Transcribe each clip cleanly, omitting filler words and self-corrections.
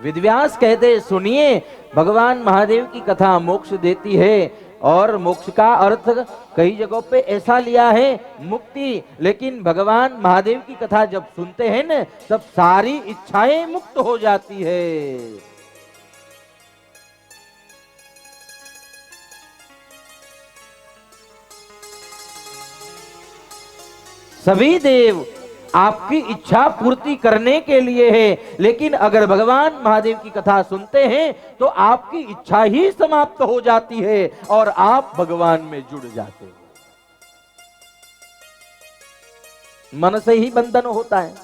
वेदव्यास कहते सुनिए, भगवान महादेव की कथा मोक्ष देती है, और मोक्ष का अर्थ कई जगहों पे ऐसा लिया है मुक्ति, लेकिन भगवान महादेव की कथा जब सुनते हैं न, तब सारी इच्छाएं मुक्त हो जाती है। सभी देव आपकी इच्छा पूर्ति करने के लिए है, लेकिन अगर भगवान महादेव की कथा सुनते हैं तो आपकी इच्छा ही समाप्त हो जाती है और आप भगवान में जुड़ जाते हो। मन से ही बंधन होता है।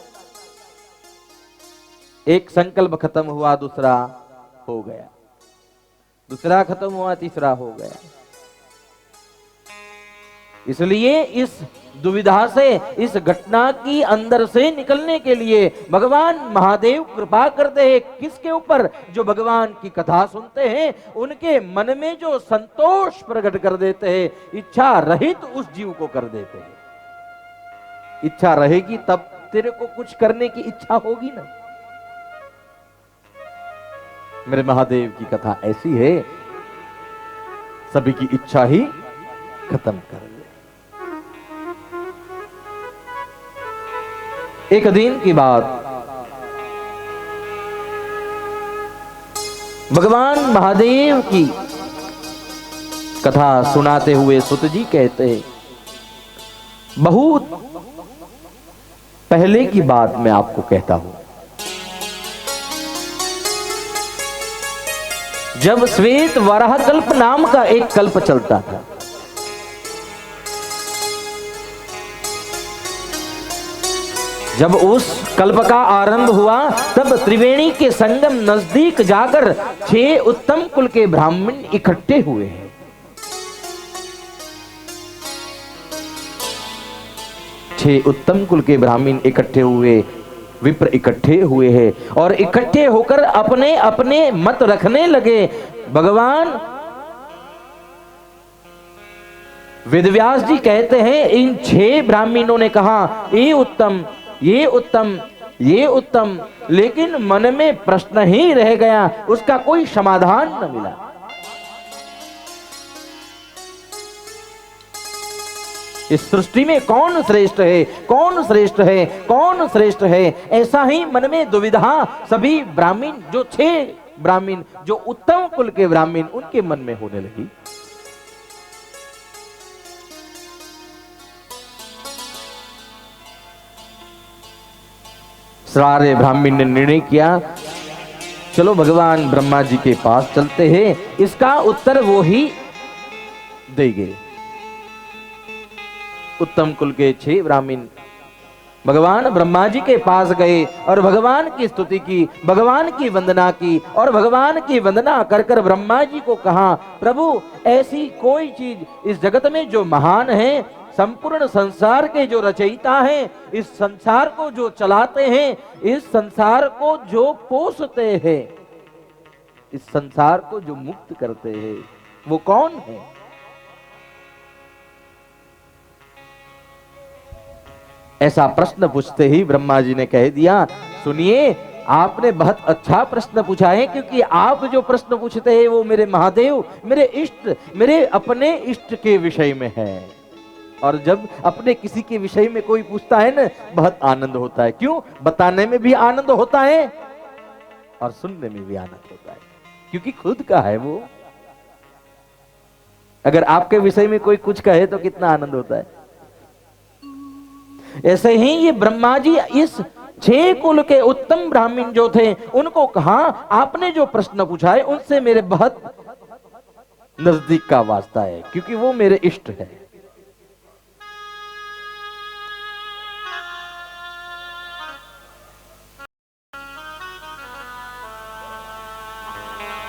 एक संकल्प खत्म हुआ, दूसरा हो गया, दूसरा खत्म हुआ, तीसरा हो गया। इसलिए इस दुविधा से, इस घटना की अंदर से निकलने के लिए भगवान महादेव कृपा करते हैं किसके ऊपर? जो भगवान की कथा सुनते हैं उनके मन में जो संतोष प्रकट कर देते हैं, इच्छा रहित उस जीव को कर देते हैं। इच्छा रहेगी तब तेरे को कुछ करने की इच्छा होगी ना। मेरे महादेव की कथा ऐसी है, सभी की इच्छा ही खत्म कर दे। एक दिन की बात, भगवान महादेव की कथा सुनाते हुए सुत जी कहते हैं, बहुत पहले की बात मैं आपको कहता हूं, जब श्वेत वराह कल्प नाम का एक कल्प चलता था, जब उस कल्प का आरंभ हुआ तब त्रिवेणी के संगम नजदीक जाकर 6 उत्तम कुल के ब्राह्मण इकट्ठे हुए हैं। 6 उत्तम कुल के ब्राह्मण इकट्ठे हुए, विप्र इकट्ठे हुए हैं और इकट्ठे होकर अपने अपने मत रखने लगे। भगवान वेदव्यास जी कहते हैं, इन 6 ब्राह्मणों ने कहा ये उत्तम, ये उत्तम, ये उत्तम, लेकिन मन में प्रश्न ही रह गया, उसका कोई समाधान न मिला। इस सृष्टि में कौन श्रेष्ठ है, कौन श्रेष्ठ है, कौन श्रेष्ठ है, ऐसा ही मन में दुविधा सभी ब्राह्मण, जो 6 ब्राह्मण, जो उत्तम कुल के ब्राह्मण, उनके मन में होने लगी। सारे ब्राह्मण ने निर्णय किया, चलो भगवान ब्रह्मा जी के पास चलते हैं, इसका उत्तर वो ही देंगे। उत्तम कुल के 6 ब्राह्मण भगवान ब्रह्मा जी के पास गए और भगवान की स्तुति की, भगवान की वंदना की, और भगवान की वंदना कर कर ब्रह्मा जी को कहा, प्रभु ऐसी कोई चीज इस जगत में जो महान है, संपूर्ण संसार के जो रचयिता हैं, इस संसार को जो चलाते हैं, इस संसार को जो पोषते हैं, इस संसार को जो मुक्त करते हैं, वो कौन है? ऐसा प्रश्न पूछते ही ब्रह्मा जी ने कह दिया, सुनिए, आपने बहुत अच्छा प्रश्न पूछा है, क्योंकि आप जो प्रश्न पूछते हैं वो मेरे महादेव, मेरे इष्ट, मेरे अपने इष्ट के विषय में है। और जब अपने किसी के विषय में कोई पूछता है ना, बहुत आनंद होता है। क्यों? बताने में भी आनंद होता है और सुनने में भी आनंद होता है, क्योंकि खुद का है वो। अगर आपके विषय में कोई कुछ कहे तो कितना आनंद होता है। ऐसे ही ये ब्रह्मा जी इस 6 कुल के उत्तम ब्राह्मण जो थे उनको कहा, आपने जो प्रश्न पूछा है उनसे मेरे बहुत नजदीक का वास्ता है, क्योंकि वो मेरे इष्ट है।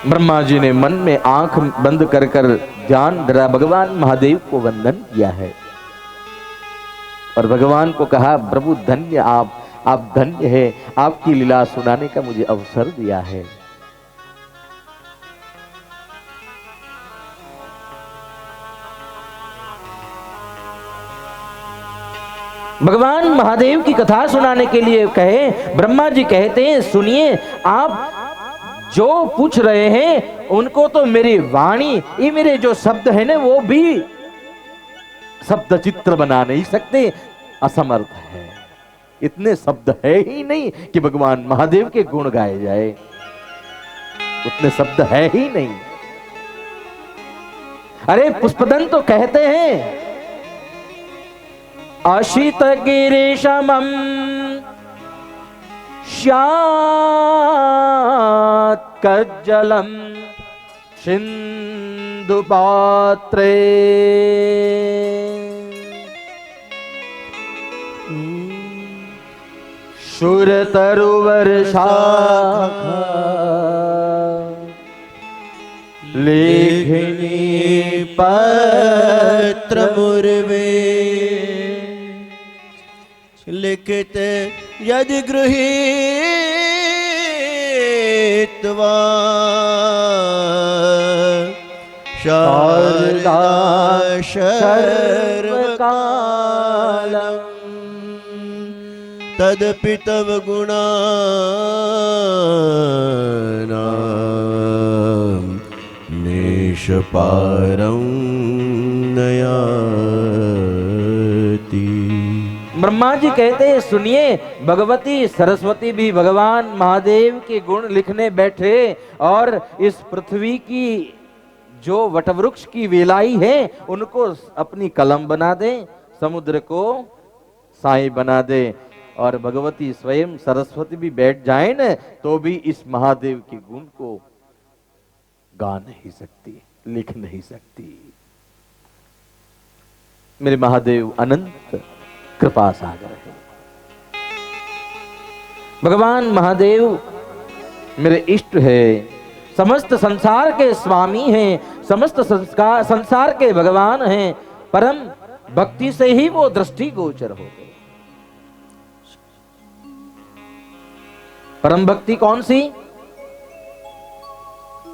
ब्रह्मा जी ने मन में आंख बंद कर कर ध्यान धरा, भगवान महादेव को वंदन किया है और भगवान को कहा, प्रभु धन्य आप धन्य है, आपकी लीला सुनाने का मुझे अवसर दिया है। भगवान महादेव की कथा सुनाने के लिए कहे, ब्रह्मा जी कहते हैं, सुनिए, आप जो पूछ रहे हैं उनको तो मेरी वाणी, ये मेरे जो शब्द है ना वो भी शब्द चित्र बना नहीं सकते, असमर्थ है। इतने शब्द है ही नहीं कि भगवान महादेव के गुण गाए जाए, उतने शब्द है ही नहीं। अरे पुष्पदंत तो कहते हैं अशित गिरीशमं श्यात कज्जलम सिंधु पात्रे शूर तरुवर्षा लेखनी पत्र मुर्वे लिखित यदि गृहीत्वा शारदा सर्वकालम् तदपि तव गुणानां निष्पारं नयाति। ब्रह्मा जी कहते हैं सुनिए, भगवती सरस्वती भी भगवान महादेव के गुण लिखने बैठे और इस पृथ्वी की जो वटवृक्ष की वेलाई है उनको अपनी कलम बना दे, समुद्र को साई बना दे, और भगवती स्वयं सरस्वती भी बैठ जाए न तो भी इस महादेव के गुण को गा नहीं सकती, लिख नहीं सकती। मेरे महादेव अनंत कृपा सागर है। भगवान महादेव मेरे इष्ट है, समस्त संसार के स्वामी हैं, समस्त संसार के भगवान हैं। परम भक्ति से ही वो दृष्टि गोचर हो गए। परम भक्ति कौन सी?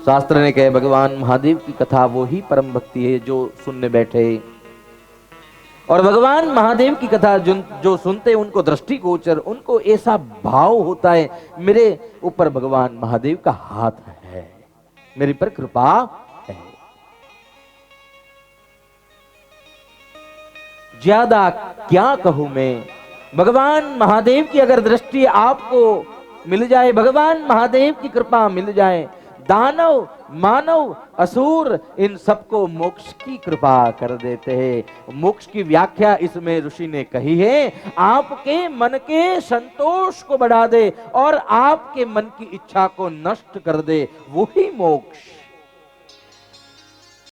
शास्त्र ने कहे भगवान महादेव की कथा वो ही परम भक्ति है जो सुनने बैठे, और भगवान महादेव की कथा जो सुनते उनको दृष्टि गोचर, उनको ऐसा भाव होता है मेरे ऊपर भगवान महादेव का हाथ है, मेरे पर कृपा है। ज्यादा क्या कहूं मैं, भगवान महादेव की अगर दृष्टि आपको मिल जाए, भगवान महादेव की कृपा मिल जाए, दानव मानव असुर इन सबको मोक्ष की कृपा कर देते हैं। मोक्ष की व्याख्या इसमें ऋषि ने कही है, आपके मन के संतोष को बढ़ा दे और आपके मन की इच्छा को नष्ट कर दे, वही मोक्ष।